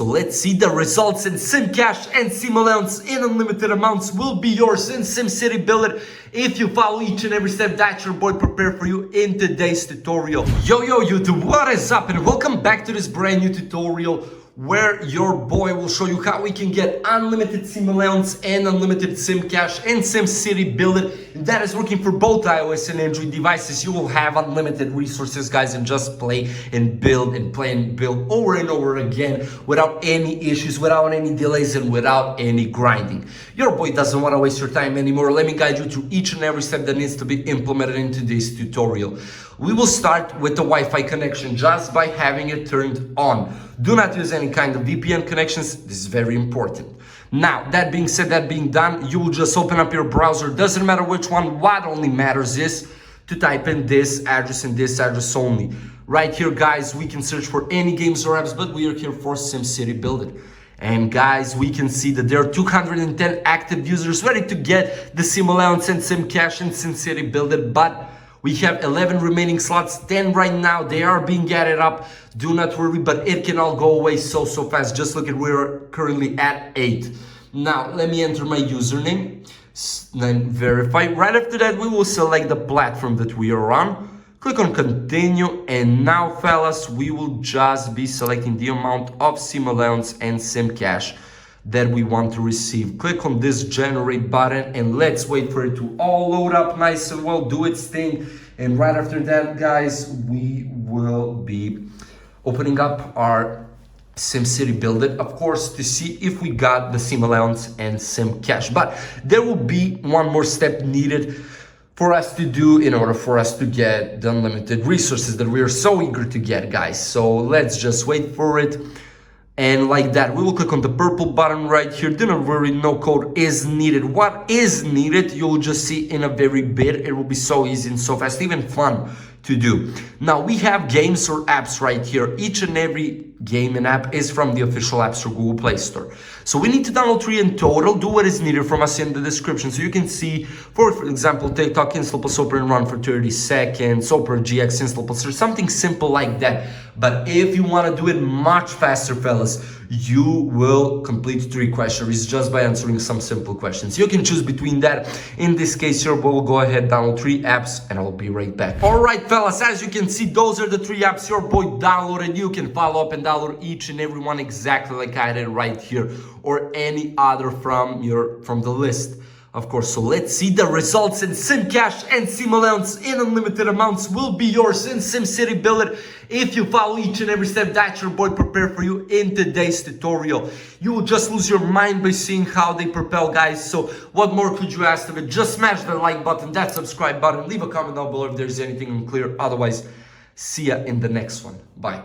So let's see the results, and Simcash and Simoleons in unlimited amounts will be yours in SimCity BuildIt if you follow each and every step that your boy prepared for you in today's tutorial. Yo YouTube, what is up, and welcome back to this brand new tutorial where your boy will show you how we can get unlimited Simoleons and unlimited Simcash and SimCity BuildIt. That is working for both iOS and Android devices. You will have unlimited resources, guys, and just play and build and play and build over and over again without any issues, without any delays, and without any grinding. Your boy doesn't want to waste your time anymore. Let me guide you through each and every step that needs to be implemented into this tutorial. We will start with the Wi-Fi connection just by having it turned on. Do not use any kind of VPN connections. This is very important. Now, that being said, that being done, you will just open up your browser. Doesn't matter which one. What only matters is to type in this address and this address only. Right here, guys, we can search for any games or apps, but we are here for SimCity BuildIt. And guys, we can see that there are 210 active users ready to get the Simoleons and Simcash and SimCity BuildIt, but we have 11 remaining slots, 10 right now. They are being added up. Do not worry, but it can all go away so fast. Just look at, we're currently at 8. Now, let me enter my username, then verify. Right after that, we will select the platform that we are on. Click on continue, and now, fellas, we will just be selecting the amount of Simoleons and Simcash that we want to receive. Click on this generate button and let's wait for it to all load up nice and well, do its thing. And right after that, guys, we will be opening up our SimCity BuildIt, of course, to see if we got the Simoleons and Simcash. But there will be one more step needed for us to do in order for us to get the unlimited resources that we are so eager to get, guys. So let's just wait for it. And like that, we will click on the purple button right here. Do not worry, no code is needed. What is needed, you'll just see in a very bit. It will be so easy and so fast, even fun to do. Now, we have games or apps right here. Each and every game and app is from the official App Store Google Play Store. So we need to download 3 in total. Do what is needed from us in the description. So you can see, for example, TikTok install plus open and run for 30 seconds, Opera GX install plus or something simple like that. But if you want to do it much faster, fellas, you will complete 3 questions just by answering some simple questions. You can choose between that. In this case, your boy will go ahead, download 3 apps, and I'll be right back. All right, fellas, as you can see, those are the 3 apps your boy downloaded. You can follow up and download each and every one exactly like I did right here, or any other from the list, of course. So let's see the results, and Simcash and Simoleons in unlimited amounts will be yours in SimCity BuildIt if you follow each and every step that your boy prepared for you in today's tutorial. You will just lose your mind by seeing how they propel, guys. So what more could you ask of it? Just smash that like button, that subscribe button, leave a comment down below if there's anything unclear. Otherwise, see ya in the next one. Bye.